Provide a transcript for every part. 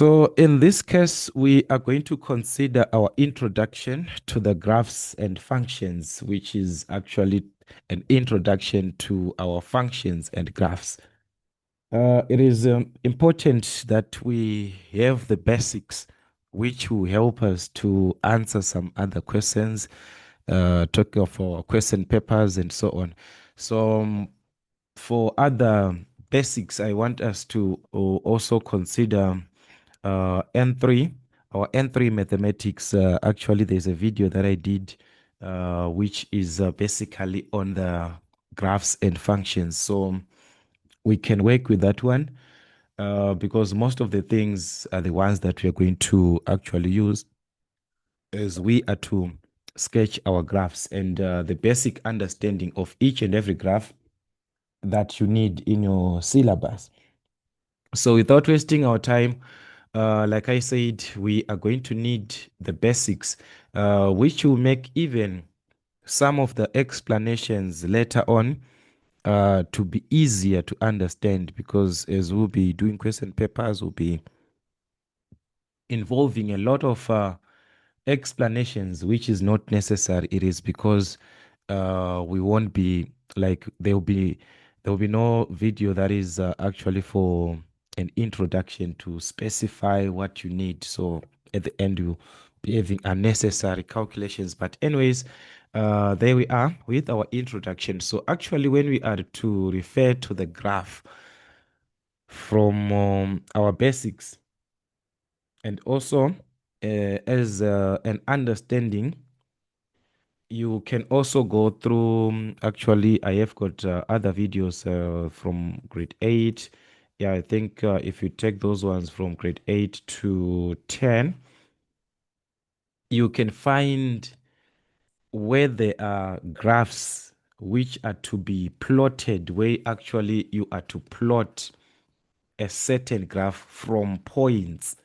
So in this case, we are going to consider our introduction to the graphs and functions, which is actually an introduction to our functions and graphs. It is important that we have the basics, which will help us to answer some other questions, talk of our question papers and so on. So for other basics, I want us to also consider N3, our N3 mathematics. Actually, there's a video that I did, which is basically on the graphs and functions. So we can work with that one because most of the things are the ones that we are going to actually use as we are to sketch our graphs and the basic understanding of each and every graph that you need in your syllabus. So without wasting our time, like I said, we are going to need the basics, which will make even some of the explanations later on to be easier to understand, because as we'll be doing question papers, we'll be involving a lot of explanations, which is not necessary. It is because we won't be like there will be no video that is actually for an introduction to specify what you need. So at the end you be having unnecessary calculations. But anyways, there we are with our introduction. So actually, when we are to refer to the graph from our basics, and also as an understanding, you can also go through. Actually, I have got other videos from grade 8. Yeah, I think if you take those ones from grade 8 to 10, you can find where there are graphs which are to be plotted, where actually you are to plot a certain graph from points,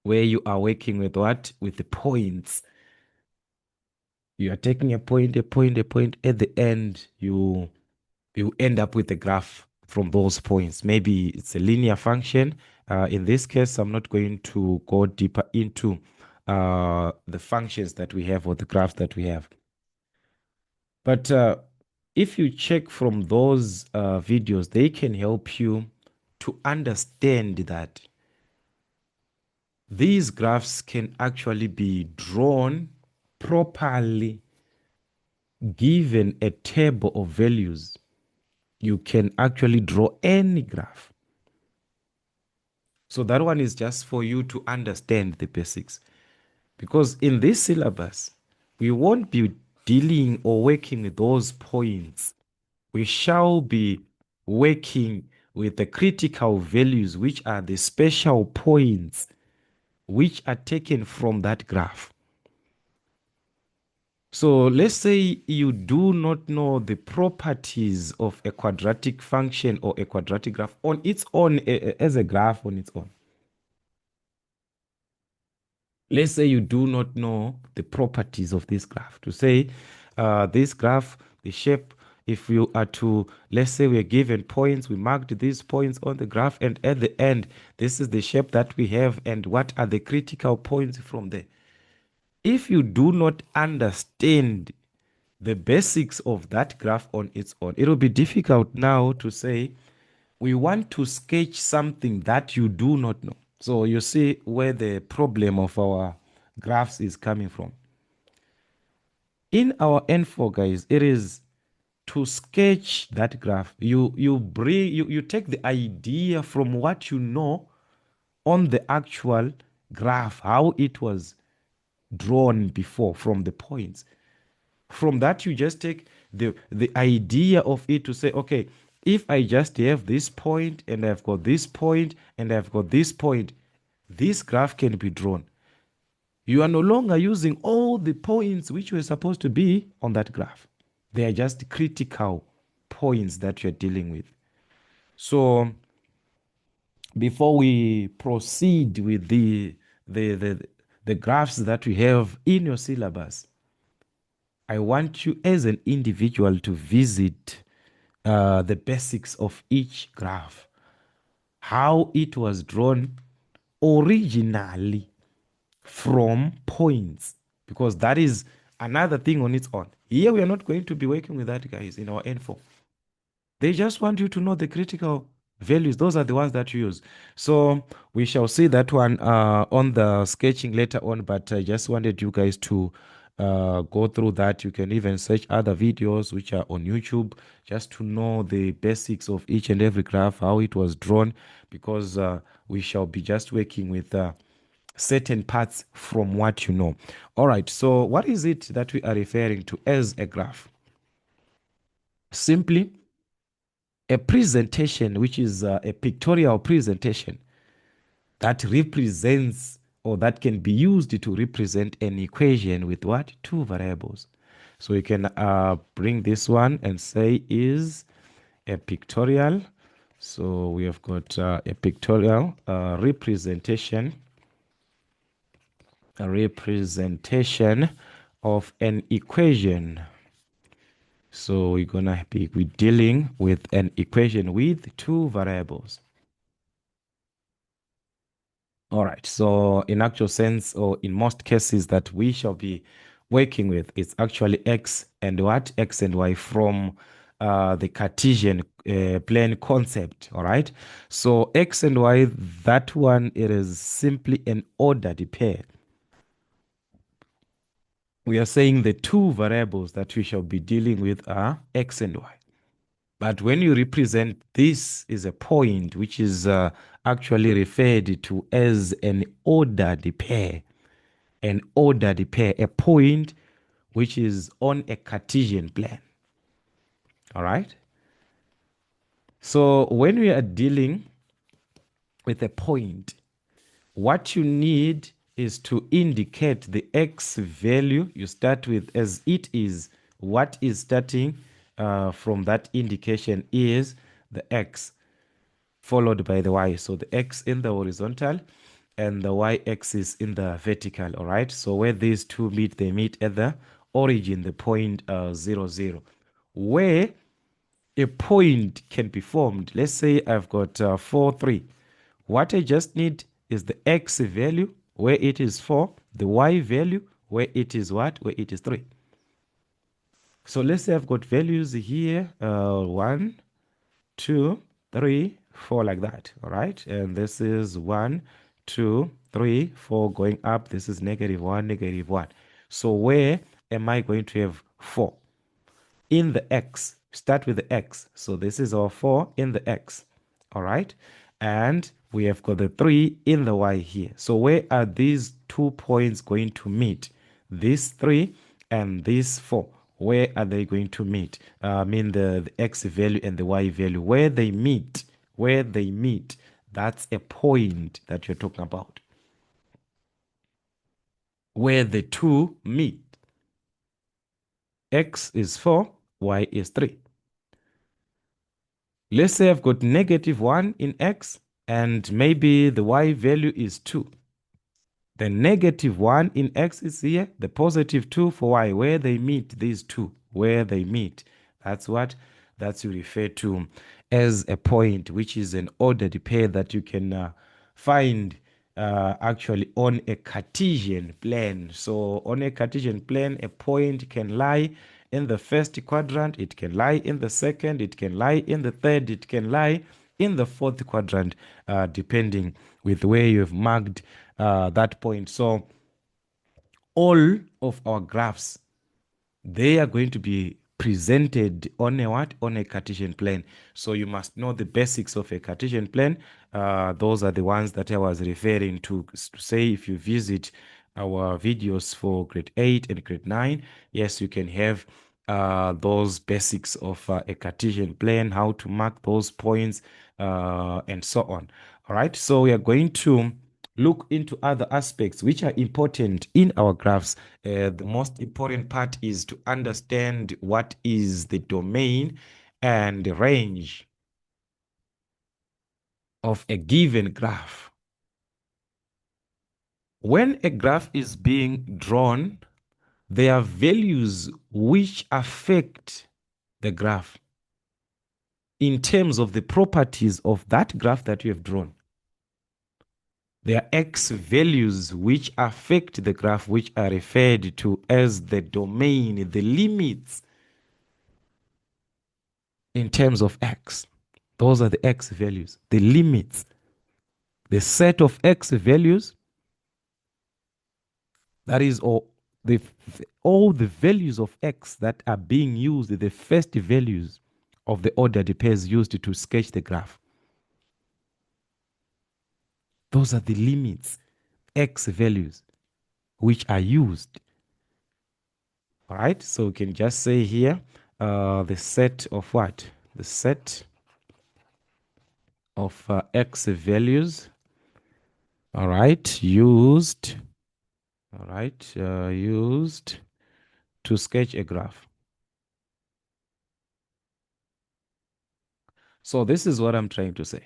where you are working with what? With the points. You are taking a point, a point, a point. At the end, you end up with a graph from those points. Maybe it's a linear function. In this case, I'm not going to go deeper into the functions that we have or the graphs that we have. But if you check from those videos, they can help you to understand that these graphs can actually be drawn properly. Given a table of values, you can actually draw any graph. So that one is just for you to understand the basics. Because in this syllabus, we won't be dealing or working with those points. We shall be working with the critical values, which are the special points which are taken from that graph. So let's say you do not know the properties of a quadratic function or a quadratic graph on its own, as a graph on its own. Let's say you do not know the properties of this graph. To say this graph, the shape, if you are to, let's say we are given points, we marked these points on the graph, and at the end, this is the shape that we have, and what are the critical points from there. If you do not understand the basics of that graph on its own, it will be difficult now to say we want to sketch something that you do not know. So you see where the problem of our graphs is coming from. In our N4, guys, it is to sketch that graph. You take the idea from what you know on the actual graph, how it was drawn before from the points. From that, you just take the idea of it to say, okay, if I just have this point and I've got this point and I've got this point, this graph can be drawn. You are no longer using all the points which were supposed to be on that graph. They are just critical points that you're dealing with. So before we proceed with the graphs that we have in your syllabus, I want you as an individual to visit the basics of each graph. how it was drawn originally from points, because that is another thing on its own. Here we are not going to be working with that, guys, in our N4. They just want you to know the critical values. Those are the ones that you use. So we shall see that one on the sketching later on, but I just wanted you guys to go through that. You can even search other videos which are on YouTube just to know the basics of each and every graph, how it was drawn, because we shall be just working with certain parts from what you know. All right, so what is it that we are referring to as a graph? Simply a presentation, which is a pictorial presentation that represents, or that can be used to represent an equation with what? Two variables. So you can bring this one and say is a pictorial. So we have got a pictorial representation, a representation of an equation. So we're gonna be dealing with an equation with two variables. All right. So in actual sense, or in most cases that we shall be working with, it's actually x and what? X and y from the Cartesian plane concept. All right. So x and y, that one, it is simply an ordered pair. We are saying the two variables that we shall be dealing with are x and y. But when you represent this is a point which is actually referred to as an ordered pair, an ordered pair, a point which is on a Cartesian plane. All right. So when we are dealing with a point, what you need is to indicate the x value you start with as it is. What is starting from that indication is the x, followed by the y. So the x in the horizontal and the y-axis in the vertical. All right. So where these two meet, they meet at the origin, the point 0, 0. Where a point can be formed, let's say I've got 4, 3. What I just need is the x value where it is 4, the y value where it is what? Where it is 3. So let's say I've got values here 1, 2, 3, 4, like that. All right. And this is 1, 2, 3, 4 going up. This is -1, -1. So where am I going to have 4? In the x. Start with the x. So this is our 4 in the x. All right. And we have got the 3 in the y here. So where are these 2 points going to meet? This 3 and this 4. Where are they going to meet? I mean the x value and the y value. Where they meet, that's a point that you're talking about. Where the two meet. X is 4, y is 3. Let's say I've got -1 in x and maybe the y value is 2. The -1 in x is here, the +2 for y. Where they meet, these two, where they meet, that's you refer to as a point, which is an ordered pair that you can find actually on a Cartesian plane. So on a Cartesian plane, a point can lie in the first quadrant, it can lie in the second, it can lie in the third, it can lie in the fourth quadrant, depending with where you have marked that point. So all of our graphs, they are going to be presented on a what? On a Cartesian plane. So you must know the basics of a Cartesian plane. Those are the ones that I was referring to say if you visit our videos for grade 8 and grade 9, yes, you can have those basics of a Cartesian plane, how to mark those points, and so on. All right, so we are going to look into other aspects which are important in our graphs. The most important part is to understand what is the domain and the range of a given graph. When a graph is being drawn, there are values which affect the graph. in terms of the properties of that graph that you have drawn. There are x values which affect the graph, which are referred to as the domain, the limits in terms of x. Those are the x values, the limits. The set of x values, that is all the values of x that are being used, the first values of the ordered pairs used to sketch the graph. Those are the limits, x values, which are used. All right, so we can just say here the set of what? The set of x values, all right, used, all right, used to sketch a graph. So this is what I'm trying to say.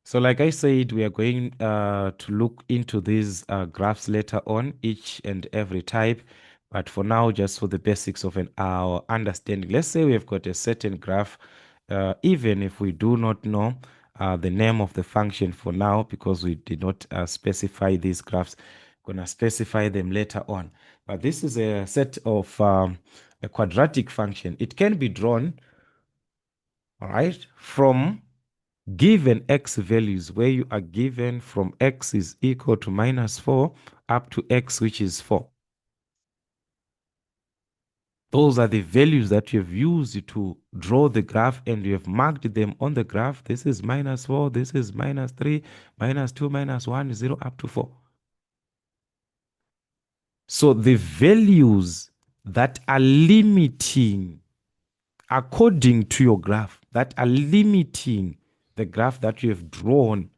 So like I said, we are going to look into these graphs later on, each and every type. But for now, just for the basics of our understanding, let's say we've got a certain graph, even if we do not know the name of the function for now, because we did not specify these graphs, going to specify them later on. But this is a set of a quadratic function. It can be drawn, all right, from given x values, where you are given from x is equal to -4 up to x, which is 4. Those are the values that you have used to draw the graph, and you have marked them on the graph. This is -4, this is -3, -2, -1, 0, up to 4. So the values that are limiting, according to your graph, that are limiting the graph that you have drawn,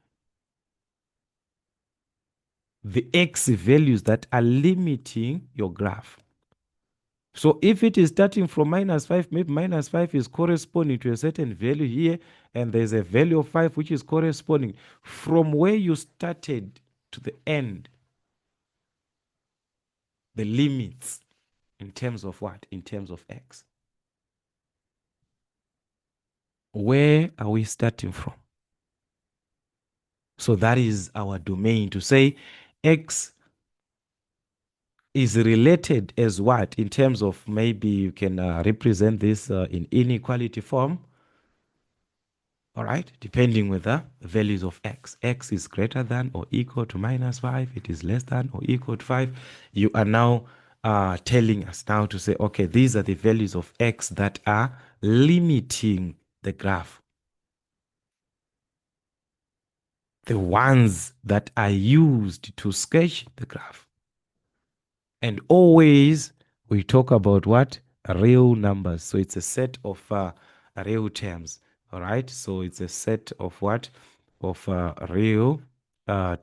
the x values that are limiting your graph. So if it is starting from -5, maybe -5 is corresponding to a certain value here, and there's a value of 5 which is corresponding from where you started to the end. The limits in terms of what? In terms of x. Where are we starting from? So that is our domain, to say x is related as what? In terms of, maybe you can represent this in inequality form. All right, depending with the values of x. X is greater than or equal to -5. It is less than or equal to 5. You are now telling us now to say, okay, these are the values of x that are limiting the graph. The ones that are used to sketch the graph. And always we talk about what? Real numbers. So it's a set of real terms. All right. So it's a set of what? Of real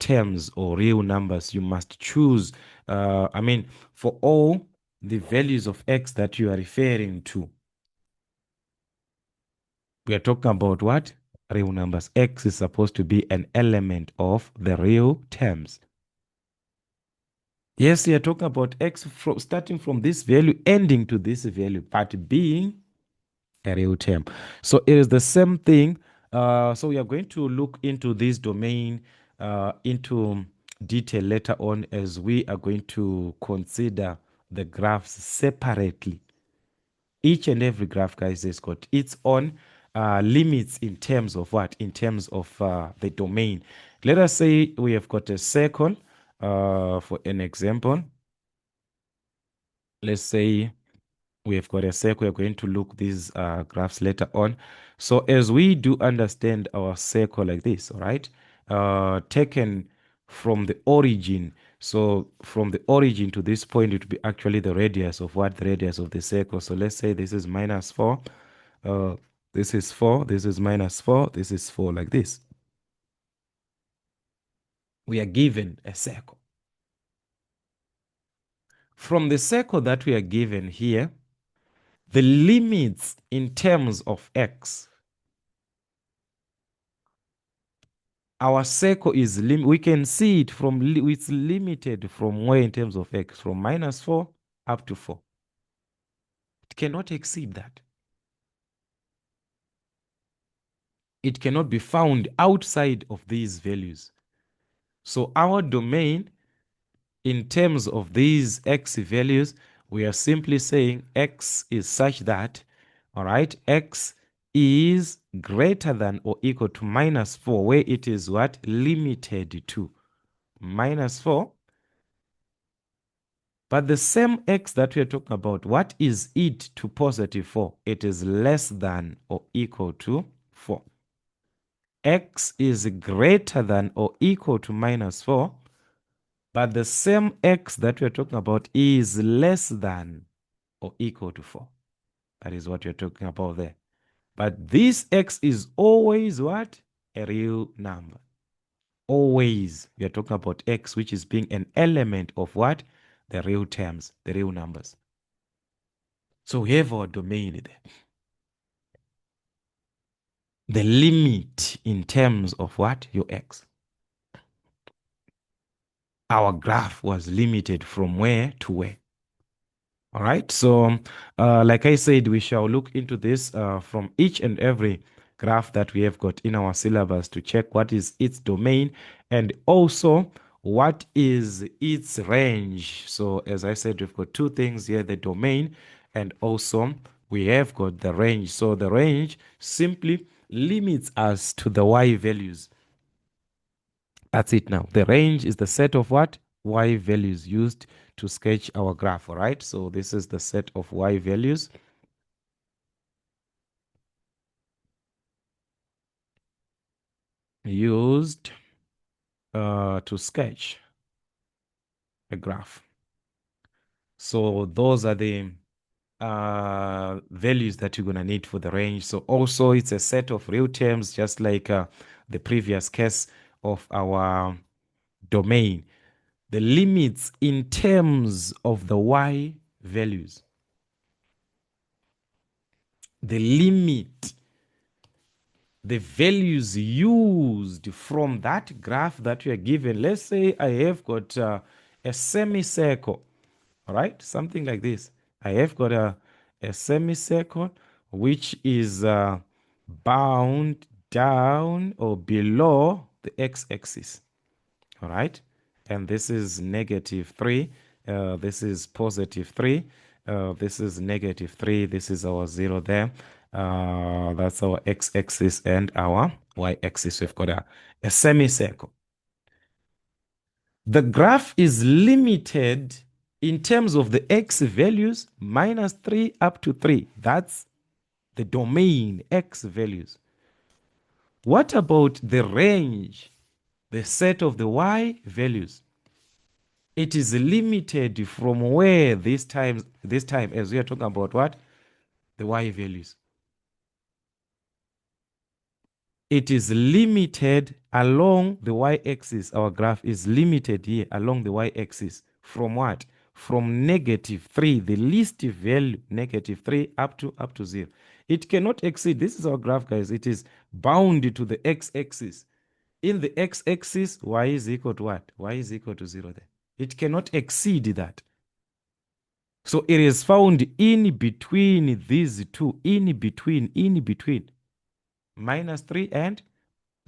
terms or real numbers. You must choose. I mean, for all the values of x that you are referring to, we are talking about what? Real numbers. X is supposed to be an element of the real terms. Yes, we are talking about x starting from this value, ending to this value, but being a real term. So it is the same thing. So we are going to look into this domain into detail later on, as we are going to consider the graphs separately. Each and every graph, guys, has got its own limits in terms of what? In terms of the domain. Let us say we have got a circle, for an example. Let's say we have got a circle. We're going to look these graphs later on. So as we do understand our circle like this, all right, taken from the origin. So from the origin to this point, it would be actually the radius of what? The radius of the circle. So let's say this is -4. This is 4. This is -4. This is 4, like this. We are given a circle. From the circle that we are given here, the limits in terms of x, our circle is we can see it from it's limited from where in terms of x, from -4 up to 4. It cannot exceed that. it cannot be found outside of these values. So our domain, in terms of these x values, we are simply saying x is such that, all right, x is greater than or equal to -4, where it is what? Limited to -4. But the same x that we are talking about, what is it to +4? It is less than or equal to 4. X is greater than or equal to -4, but the same x that we are talking about is less than or equal to 4. That is what you're talking about there. But this x is always what? A real number. Always. We are talking about x, which is being an element of what? The real terms, the real numbers. So we have our domain there. The limit in terms of what? Your x. Our graph was limited from where to where. All right. So like I said, we shall look into this from each and every graph that we have got in our syllabus to check what is its domain and also what is its range. So as I said, we've got two things here, the domain and also we have got the range. So the range simply limits us to the y values. That's it now. The range is the set of what? Y values used to sketch our graph, all right? So this is the set of y values. Used to sketch a graph. So those are the values that you're going to need for the range. So also it's a set of real terms, just like the previous case of our domain. The limits in terms of the y values. The limit, the values used from that graph that you are given. Let's say I have got a semicircle, all right? Something like this. I have got a semicircle which is bound down or below the x-axis, all right? And this is -3, this is +3, this is -3, this is our 0 there. That's our x-axis and our y-axis. We've got a semicircle. The graph is limited in terms of the x values, -3 up to 3. That's the domain, x values. What about the range, the set of the y values? It is limited from where this time, as we are talking about what? The y values. It is limited along the y-axis. Our graph is limited here along the y-axis. From what? From -3, the least value, -3 up to 0. It cannot exceed. This is our graph, guys. It is bound to the x-axis. In the x-axis, y is equal to what? Y is equal to 0 there. It cannot exceed that. So it is found in between these two, in between, -3 and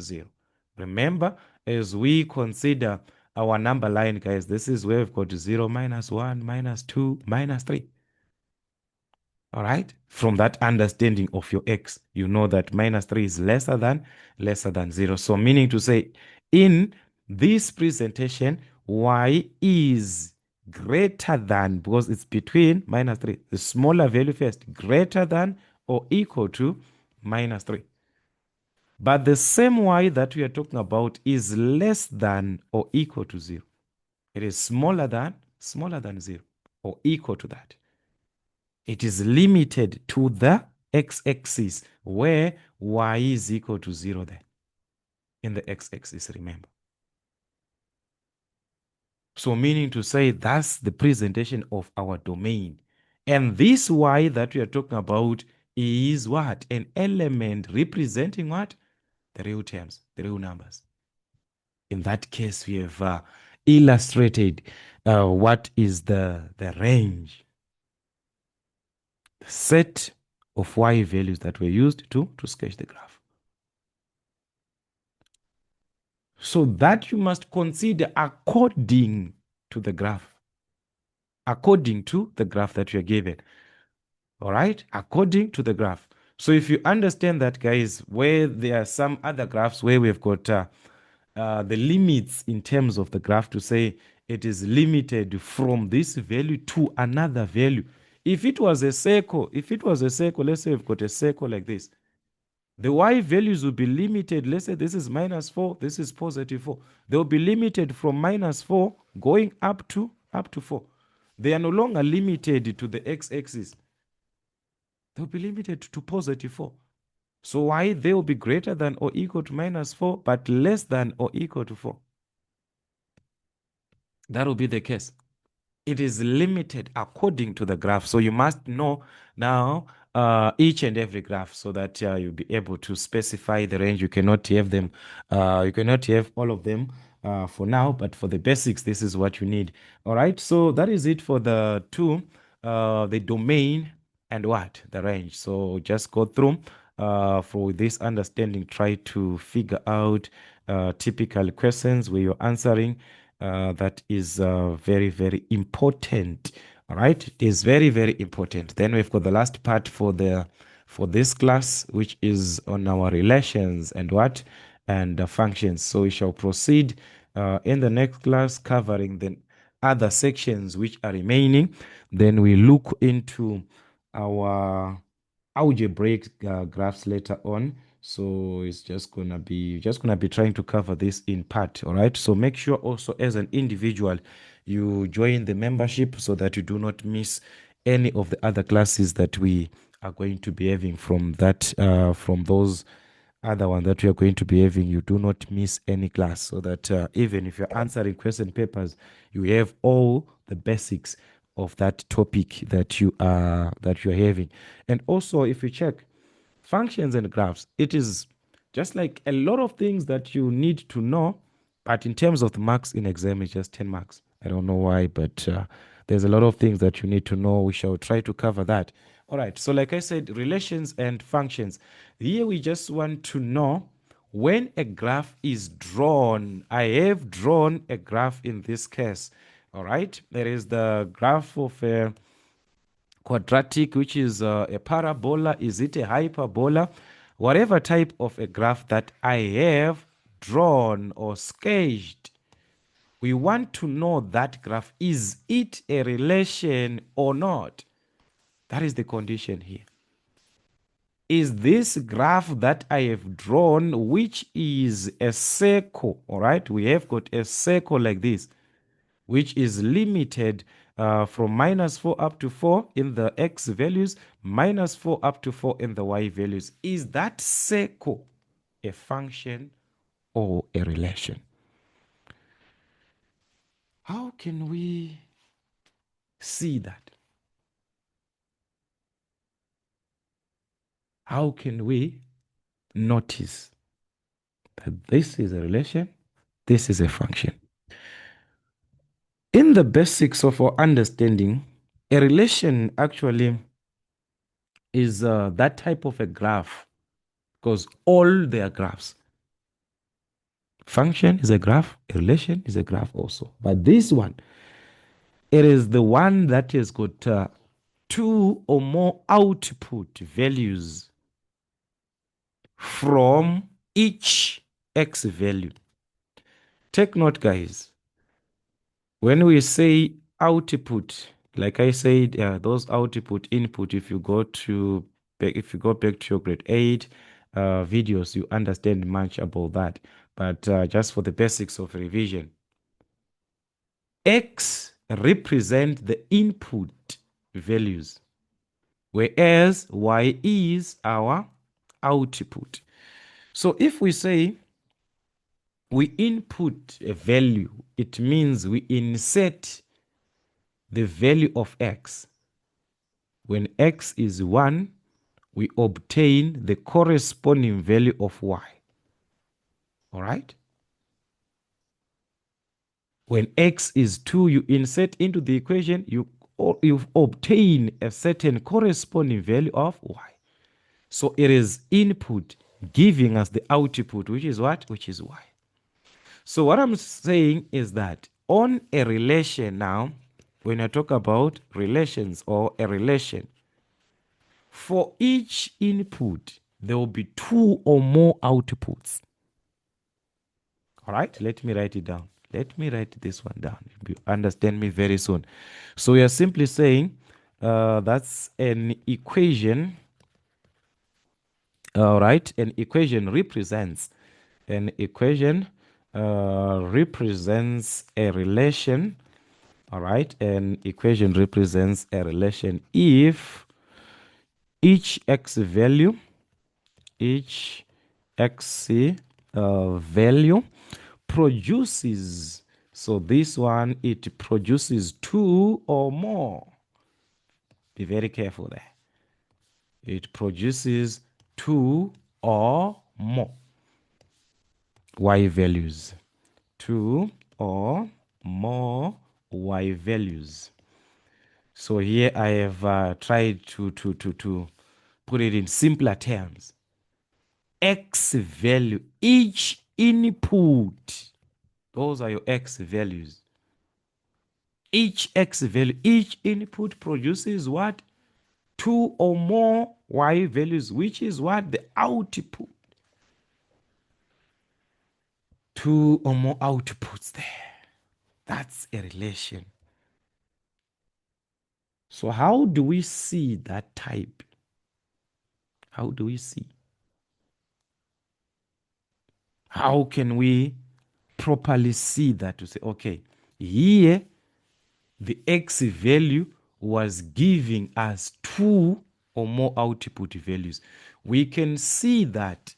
0. Remember, as we consider our number line, guys, this is where we've got 0, -1, -2, -3. All right? From that understanding of your x, you know that -3 is lesser than 0. So meaning to say, in this presentation, y is greater than, because it's between -3, the smaller value first, greater than or equal to -3. But the same y that we are talking about is less than or equal to 0. It is smaller than 0 or equal to that. It is limited to the x-axis where y is equal to 0 there. In the x-axis, remember. So meaning to say that's the presentation of our domain. And this y that we are talking about is what? An element representing what? The real terms, the real numbers. In that case, we have illustrated what is the range, the set of y values that were used to sketch the graph. So that you must consider according to the graph. According to the graph that you're given. All right? According to the graph. So if you understand that, guys, where there are some other graphs where we've got the limits in terms of the graph to say it is limited from this value to another value. If it was a circle, let's say we've got a circle like this, the y values will be limited. Let's say this is -4, this is +4. They'll be limited from -4 going up to 4. They are no longer limited to the x-axis. They'll be limited to +4. So y they will be greater than or equal to -4, but less than or equal to 4. That will be the case. It is limited according to the graph. So you must know now each and every graph so that you'll be able to specify the range. You cannot have them, you cannot have all of them for now, but for the basics, this is what you need. All right, so that is it for the two, the domain and what? The range. So just go through for this understanding, try to figure out typical questions where you're answering. That is very, very important. All right, it is very, very important. Then we've got the last part for this class, which is on our relations and what and functions. So we shall proceed in the next class covering the other sections which are remaining. Then we look into our algebraic graphs later on. So it's just gonna be trying to cover this in part. All right, so make sure also as an individual you join the membership so that you do not miss any of the other classes that we are going to be having from that from those other one that we are going to be having. You do not miss any class, so that even if you're answering question papers, you have all the basics of that topic that you are having. And also, if you check functions and graphs, it is just like a lot of things that you need to know, but in terms of the marks in exam, it's just 10 marks. I don't know why, but there's a lot of things that you need to know. We shall try to cover that. All right, so like I said, relations and functions. Here we just want to know when a graph is drawn. I have drawn a graph in this case. All right, there is the graph of a quadratic, which is a parabola. Is it a hyperbola? Whatever type of a graph that I have drawn or sketched, we want to know that graph. Is it a relation or not? That is the condition here. Is this graph that I have drawn, which is a circle, all right? We have got a circle like this, which is limited from -4 up to 4 in the x values, -4 up to 4 in the y values. Is that circle a function or a relation? How can we see that? How can we notice that this is a relation, this is a function? In the basics of our understanding, a relation actually is that type of a graph, because all they are graphs. Function is a graph, a relation is a graph also. But this one, it is the one that has got two or more output values from each x value. Take note, guys, when we say output, like I said, those output input, if you go back to your grade 8 videos, you understand much about that. But just for the basics of revision, x represent the input values, whereas y is our output. So if we say we input a value, it means we insert the value of x. When x is 1, we obtain the corresponding value of y. All right? When x is 2, you insert into the equation, you obtain a certain corresponding value of y. So it is input giving us the output, which is what? Which is y. So what I'm saying is that on a relation now, when I talk about relations or a relation, for each input, there will be two or more outputs. All right, let me write it down. Let me write this one down. You understand me very soon. So we are simply saying that's an equation. All right, an equation represents represents a relation. All right, an equation represents a relation if each x value, each x value produces, so this one, it produces two or more. Be very careful there. It produces two or more y values. Two or more y values. So here I have tried to put it in simpler terms. X value, each input, those are your x values. Each x value, each input produces what? Two or more y values, which is what? The output. Two or more outputs there. That's a relation. So how do we see that type? How do we see? How can we properly see that to say, okay, here the x value was giving us two or more output values? We can see that,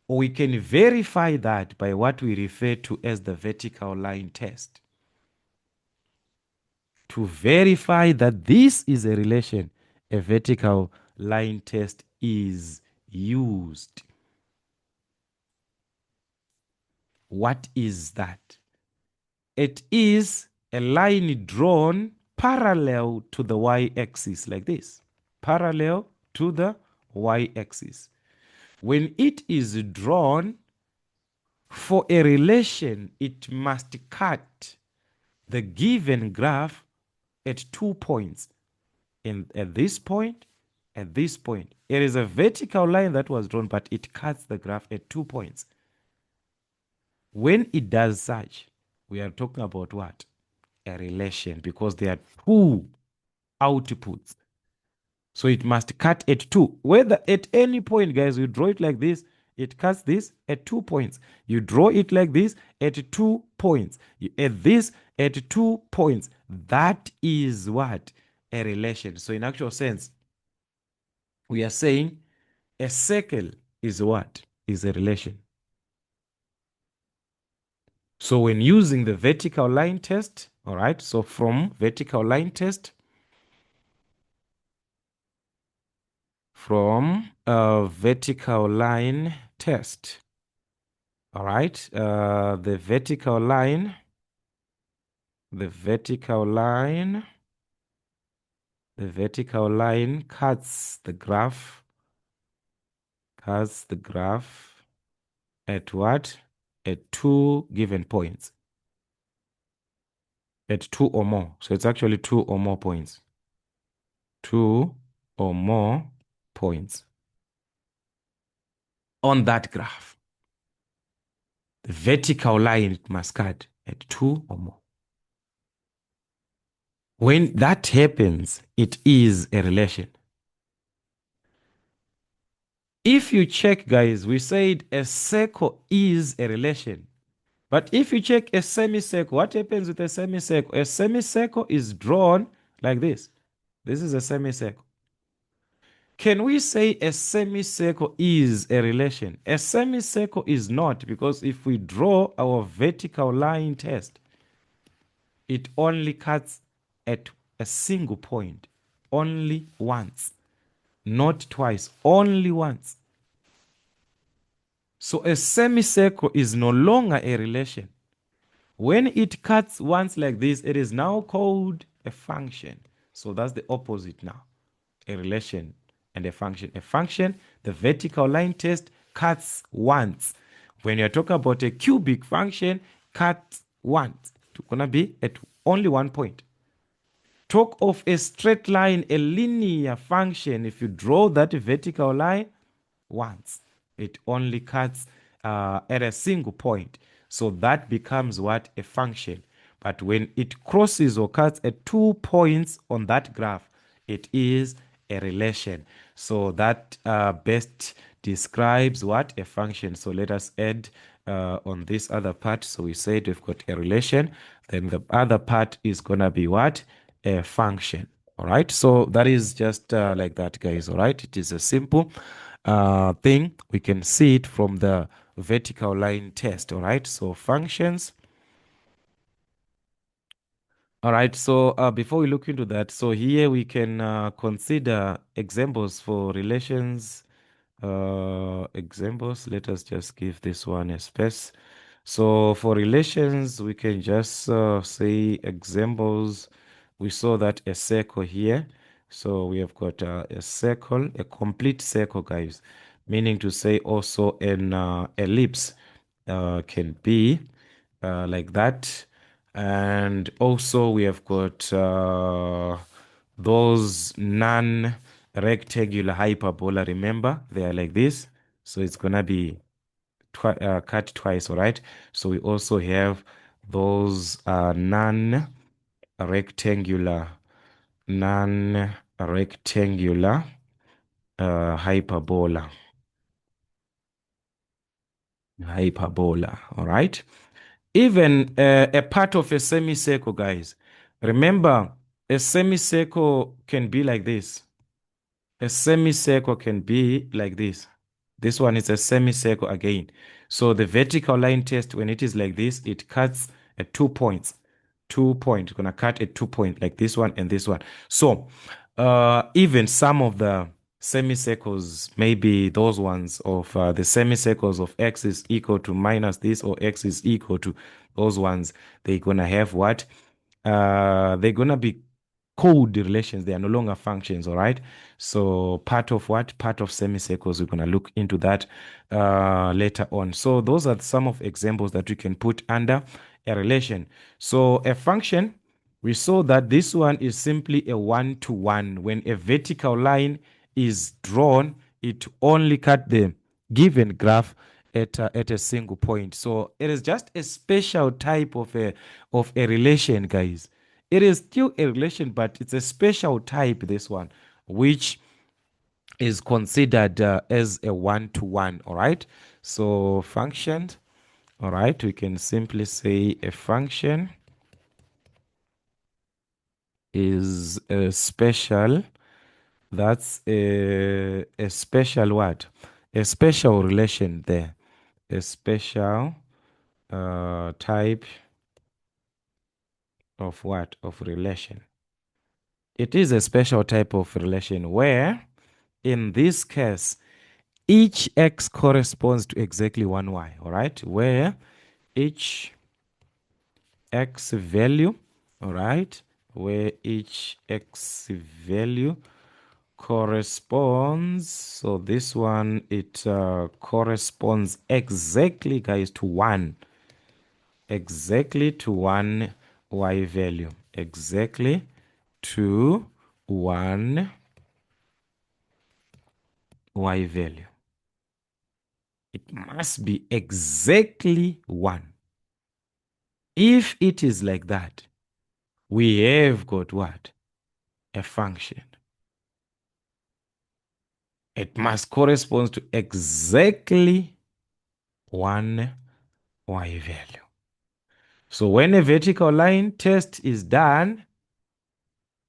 or we can verify that by what we refer to as the vertical line test. To verify that this is a relation, a vertical line test is used. What is that? It is a line drawn parallel to the y-axis like this. Parallel to the y-axis. When it is drawn for a relation, it must cut the given graph at 2 points. At this point, at this point. It is a vertical line that was drawn, but it cuts the graph at 2 points. When it does such, we are talking about what? A relation, because there are two outputs. So it must cut at 2. Whether at any point, guys, you draw it like this, it cuts this at 2 points. You draw it like this at 2 points. You add this at 2 points. That is what? A relation. So in actual sense, we are saying a circle is what? Is a relation. So when using the vertical line test, all right, so from vertical line test, from a vertical line test, all right, the vertical line cuts the graph at what? At 2 given points. At 2 or more. So it's actually 2 or more points. 2 or more points on that graph. The vertical line must cut at 2 or more. When that happens, it is a relation. If you check, guys, we said a circle is a relation. But if you check a semicircle, what happens with a semicircle? A semicircle is drawn like this. This is a semicircle. Can we say a semicircle is a relation? A semicircle is not, because if we draw our vertical line test, it only cuts at a single point, only once, not twice, only once. So a semicircle is no longer a relation. When it cuts once like this, it is now called a function. So that's the opposite now, a relation and a function. A function, the vertical line test, cuts once. When you're talking about a cubic function, cuts once. It's gonna be at only 1 point. Talk of a straight line, a linear function. If you draw that vertical line once, it only cuts at a single point. So that becomes what? A function. But when it crosses or cuts at 2 points on that graph, it is a relation. So that best describes what? A function. So let us add on this other part. So we said we've got a relation. Then the other part is going to be what? A function. All right. So that is just like that, guys. All right. It is a simple thing. We can see it from the vertical line test. All right. So functions. All right, so before we look into that, so here we can consider examples for relations. Examples, let us just give this one a space. So for relations, we can just say examples. We saw that a circle here. So we have got a circle, a complete circle, guys, meaning to say also an ellipse can be like that. And also we have got those non-rectangular hyperbola. Remember, they are like this. So it's going to be cut twice, all right? So we also have those non-rectangular hyperbola. All right? Even a part of a semicircle, guys. Remember, a semicircle can be like this. A semicircle can be like this. This one is a semicircle again. So the vertical line test, when it is like this, it cuts at 2 points. 2 points. It's going to cut at 2 points, like this one and this one. So even some of the semicircles, maybe those ones of the semicircles of x is equal to minus this, or x is equal to those ones, they're going to have what? They're going to be code relations. They are no longer functions, all right? So part of what? Part of semicircles. We're going to look into that later on. So those are some of examples that we can put under a relation. So a function, we saw that this one is simply a one-to-one. When a vertical line is drawn, it only cut the given graph at a single point. So it is just a special type of a relation, guys. It is still a relation, but it's a special type, this one, which is considered as a one-to-one, all right? So function, all right, we can simply say a function is a special, that's a special what? A special relation there, a special type of what? Of relation. It is a special type of relation where, in this case, each x corresponds to exactly one y, all right? Where each x value, all right? Where each x value corresponds, so this one, it corresponds exactly, guys, to one. Exactly to one y value. Exactly to one y value. It must be exactly one. If it is like that, we have got what? A function. It must correspond to exactly one y value. So when a vertical line test is done,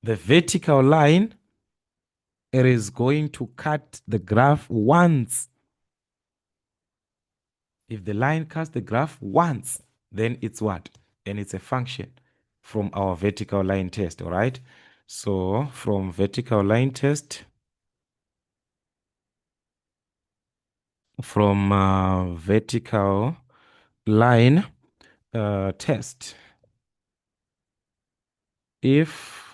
the vertical line, it is going to cut the graph once. If the line cuts the graph once, then it's what? Then it's a function from our vertical line test, all right? So from vertical line test, from vertical line test, if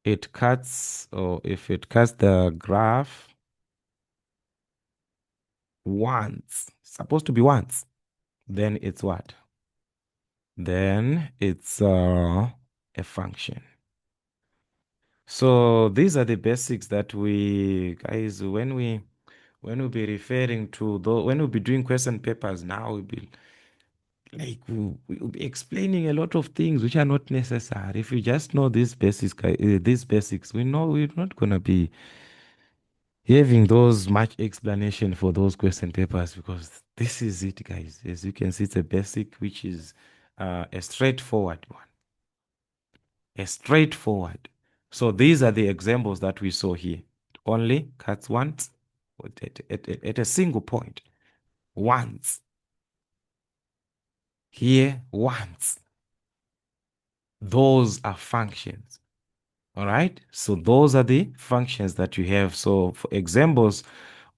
it cuts, or if it cuts the graph once, supposed to be once, then it's what? then it's a function. So these are the basics that we guys when we'll be referring to when we'll be doing question papers now, we'll be we'll be explaining a lot of things which are not necessary. If you just know these basics, these basics, we know we're not gonna be having those much explanation for those question papers, because this is it, guys. As you can see, it's a basic which is a straightforward one. A straightforward. So these are the examples that we saw here. Only cuts once at a single point. Once. Here, once. Those are functions. All right. So those are the functions that you have. So for examples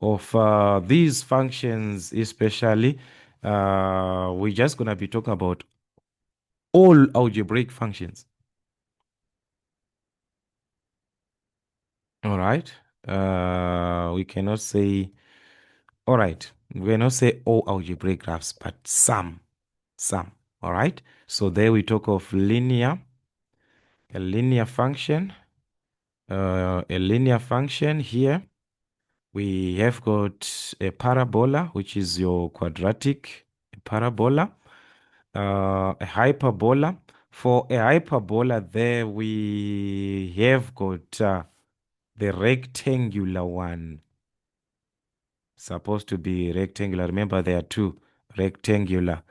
of these functions, especially, we're just going to be talking about all algebraic functions. All right. We cannot say, all right, we cannot say all algebraic graphs, but some. All right. So there we talk of a linear function, a linear function here. We have got a parabola, which is your quadratic parabola, a hyperbola. For a hyperbola, there we have got the rectangular one. Supposed to be rectangular. Remember, there are two, rectangular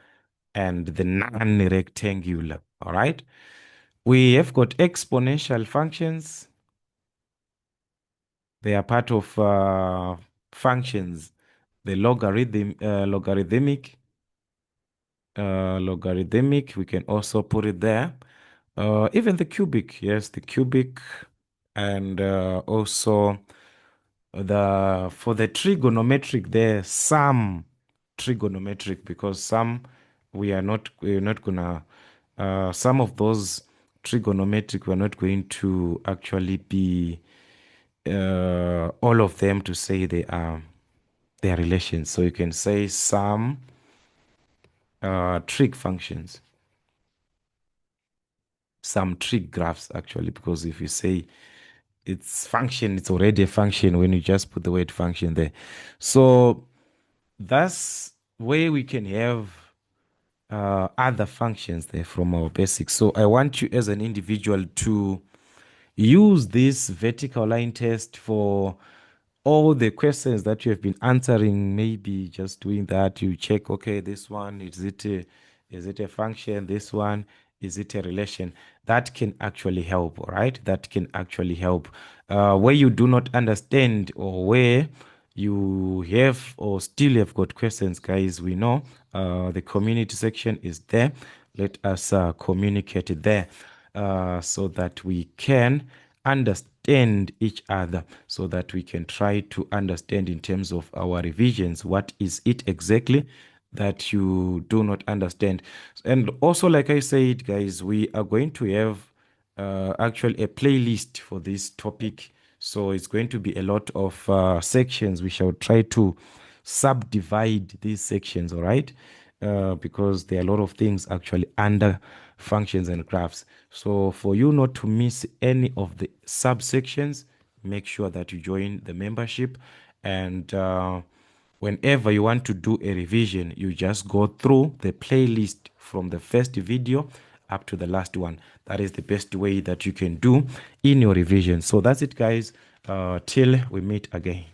and the non-rectangular. All right. We have got exponential functions. They are part of functions. The logarithmic, we can also put it there. Even the cubic, yes, the cubic, and also for the trigonometric, there some trigonometric, because some we're not gonna some of those trigonometric we're not going to actually be all of them to say they are relations. So you can say some trig functions, some trig graphs actually, because if you say it's function, it's already a function when you just put the word function there. So that's where we can have other functions there from our basics. So I want you as an individual to use this vertical line test for all the questions that you have been answering. Maybe just doing that, you check, okay, this one, is it a function? This one, is it a relation? That can actually help, all right? That can actually help. Where you do not understand, or where you have or still have got questions, guys, we know the community section is there. Let us communicate it there so that we can understand each other, so that we can try to understand in terms of our revisions what is it exactly that you do not understand. And also, like I said, guys, we are going to have actually a playlist for this topic. So it's going to be a lot of sections. We shall try to subdivide these sections, all right? Because there are a lot of things actually under functions and graphs. So for you not to miss any of the subsections, make sure that you join the membership. And whenever you want to do a revision, you just go through the playlist from the first video up to the last one. That is the best way that you can do in your revision. So that's it, guys. Till we meet again.